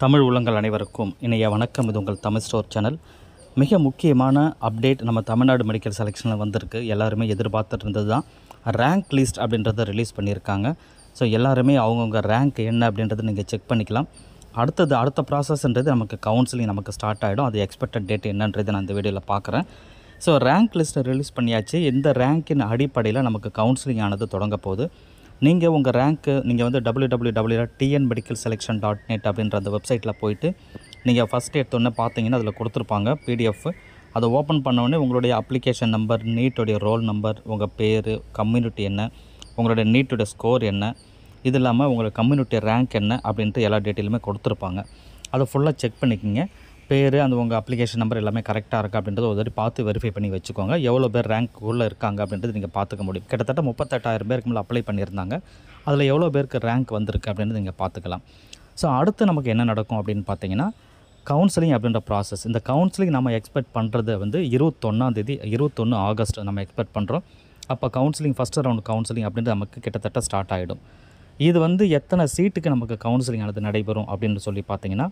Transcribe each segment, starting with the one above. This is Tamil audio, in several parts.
தமிழ் உள்ளங்கள் அனைவருக்கும் இணைய வணக்கம். இது உங்கள் தமிழ் ஸ்டோர் சேனல். மிக முக்கியமான அப்டேட் நம்ம தமிழ்நாடு மெடிக்கல் செலெக்ஷனில் வந்திருக்கு. எல்லாருமே எதிர்பார்த்துட்டு இருந்தது தான். ரேங்க் லிஸ்ட் அப்படின்றத ரிலீஸ் பண்ணியிருக்காங்க. ஸோ எல்லாருமே அவங்கவுங்க ரேங்க் என்ன அப்படின்றத நீங்கள் செக் பண்ணிக்கலாம். அடுத்த ப்ராசஸ்ன்றது நமக்கு கவுன்சிலிங் நமக்கு ஸ்டார்ட் ஆகிடும். அது எக்ஸ்பெக்டட் டேட் என்னன்றது நான் இந்த வீடியோவில் பார்க்குறேன். ஸோ ரேங்க் லிஸ்ட்டை ரிலீஸ் பண்ணியாச்சு. இந்த ரேங்க்கின் அடிப்படையில் நமக்கு கவுன்சிலிங் ஆனது தொடங்க போகுது. நீங்கள் உங்கள் ரேங்க்கு நீங்கள் வந்து www.tnmedicalselection.net அப்படின்ற அந்த வெப்சைட்டில் போயிட்டு நீங்கள் ஃபஸ்ட் எடுத்தோன்னே பார்த்தீங்கன்னா அதில் கொடுத்துருப்பாங்க பிடிஎஃப். அதை ஓப்பன் பண்ணோடனே உங்களுடைய அப்ளிகேஷன் நம்பர், நீட்டுடைய ரோல் நம்பர், உங்கள் பேர், கம்யூனிட்டி என்ன, உங்களுடைய நீட்டுடைய ஸ்கோர் என்ன, இது இல்லாமல் உங்களோட கம்யூனிட்டி ரேங்க் என்ன அப்படின்ட்டு எல்லா டீட்டெயிலுமே கொடுத்துருப்பாங்க. அதை ஃபுல்லாக செக் பண்ணிக்கோங்க. பேர், அந்த உங்கள் அப்ளிகேஷன் நம்பர் எல்லாமே கரெக்டாக இருக்கா அப்படின்றத ஒரு தடவை பார்த்து வெரிஃபை பண்ணி வச்சுக்கோங்க. எவ்வளோ பேர் ரேங்க் உள்ளே இருக்காங்க அப்படின்றது நீங்கள் பார்த்துக்க முடியும். கிட்டத்தட்ட 38,000 பேருக்கு மேலே அப்ளை பண்ணியிருந்தாங்க. அதில் எவ்வளோ பேருக்கு ரேங்க் வந்திருக்கு அப்படின்றது நீங்கள் பார்த்துக்கலாம். ஸோ அடுத்து நமக்கு என்ன நடக்கும் அப்படின்னு பார்த்தீங்கன்னா, கவுன்சிலிங் அப்படின்ற ப்ராசஸ். இந்த கவுன்சிலிங் நம்ம எக்ஸ்பெக்ட் பண்ணுறது வந்து 21 ஆகஸ்ட் நம்ம எக்ஸ்பெக்ட் பண்ணுறோம். அப்போ கவுன்சிலிங் ஃபஸ்ட்டு ரவுண்ட் கவுன்சிலிங் அப்படின்றது நமக்கு கிட்டத்தட்ட ஸ்டார்ட் ஆகிடும். இது வந்து எத்தனை சீட்டுக்கு நமக்கு கவுன்சிலிங் ஆனது நடைபெறும் அப்படின்னு சொல்லி பார்த்தீங்கன்னா,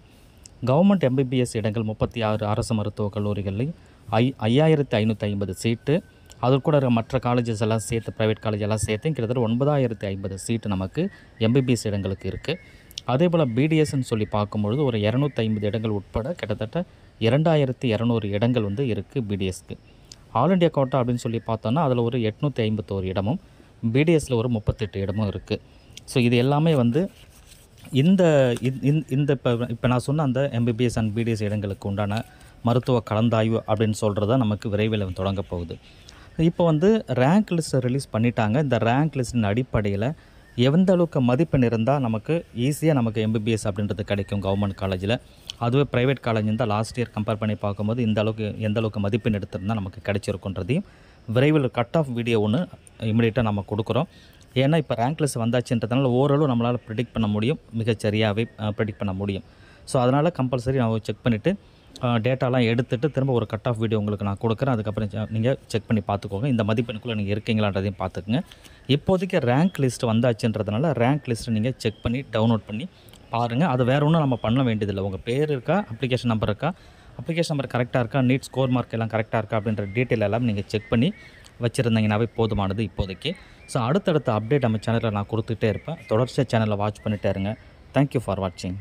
கவர்மெண்ட் எம்பிபிஎஸ் இடங்கள் 36 அரசு மருத்துவக் கல்லூரிகள்லையும் 5550 சீட்டு. அது கூட மற்ற காலேஜஸ் எல்லாம் சேர்த்து, ப்ரைவேட் காலேஜ் எல்லாம் சேர்த்து கிட்டத்தட்ட 9050 சீட்டு நமக்கு எம்பிபிஎஸ் இடங்களுக்கு இருக்குது. அதே போல் பிடிஎஸ்ன்னு சொல்லி பார்க்கும்பொழுது ஒரு 250 இடங்கள் உட்பட கிட்டத்தட்ட 2200 இடங்கள் வந்து இருக்குது பிடிஎஸ்க்கு. ஆல் இண்டியா கோட்டா அப்படின்னு சொல்லி பார்த்தோன்னா அதில் ஒரு 851 இடமும், பிடிஎஸில் ஒரு 38 இடமும் இருக்குது. ஸோ இது எல்லாமே வந்து இந்த இப்போ நான் சொன்ன அந்த எம்பிபிஎஸ் அண்ட் பிடிஎஸ் இடங்களுக்கு உண்டான மருத்துவ கலந்தாய்வு அப்படின்னு சொல்கிறத நமக்கு விரைவில் தொடங்க போகுது. இப்போ வந்து ரேங்க் லிஸ்ட்டை ரிலீஸ் பண்ணிட்டாங்க. இந்த ரேங்க் லிஸ்ட்டின் அடிப்படையில் எந்த அளவுக்கு மதிப்பெண் இருந்தால் நமக்கு ஈஸியாக நமக்கு எம்பிபிஎஸ் அப்படின்றது கிடைக்கும் கவர்மெண்ட் காலேஜில். அதுவே ப்ரைவேட் காலேஜ் இருந்தால் லாஸ்ட் இயர் கம்பேர் பண்ணி பார்க்கும்போது எந்த அளவுக்கு மதிப்பெண் எடுத்திருந்தால் நமக்கு கிடைச்சிருக்குன்றதையும் விரைவில் கட் ஆஃப் வீடியோ ஒன்று இமிடியேட்டாக நம்ம கொடுக்குறோம். ஏன்னா இப்போ ரேங்க் லிஸ்ட் வந்தாச்சுன்றதுனால ஓரளவு நம்மளால் ப்ரெடிக்ட் பண்ண முடியும், மிகச்சரியாகவே ப்ரெடிக்ட் பண்ண முடியும். ஸோ அதனால் கம்பல்சரி நான் செக் பண்ணிவிட்டு டேட்டாலாம் எடுத்துகிட்டு திரும்ப ஒரு கட் ஆஃப் வீடியோ உங்களுக்கு நான் கொடுக்குறேன். அதுக்கப்புறம் நீங்கள் செக் பண்ணி பார்த்துக்கோங்க. இந்த மதிப்பெண்ணுக்குள்ளே நீங்கள் இருக்கீங்களான்றதையும் பார்த்துக்குங்க. இப்போதைக்கு ரேங்க் லிஸ்ட் வந்தாச்சுன்றதுனால ரேங்க் லிஸ்ட்டை நீங்கள் செக் பண்ணி டவுன்லோட் பண்ணி பாருங்கள். அது வேறு ஒன்றும் நம்ம பண்ண வேண்டியதில்லை. உங்கள் பேர் இருக்கா, அப்ளிகேஷன் நம்பர் இருக்கா, அப்ளிகேஷன் நம்பர் கரெக்டாக இருக்கா, நீட் ஸ்கோர் மார்க் எல்லாம் கரெக்டாக இருக்கா அப்படின்ற டீட்டெயில் எல்லாம் நீங்கள் செக் பண்ணி வச்சுருந்தீங்கன்னாவே போதுமானது இப்போதைக்கு. ஸோ அடுத்தடுத்த அப்டேட் நம்ம சேனலில் நான் கொடுத்துட்டே இருப்பேன். தொடர்ச்சியாக சேனலை வாட்ச் பண்ணிகிட்டே இருங்க. தேங்க்யூ ஃபார் வாட்சிங்.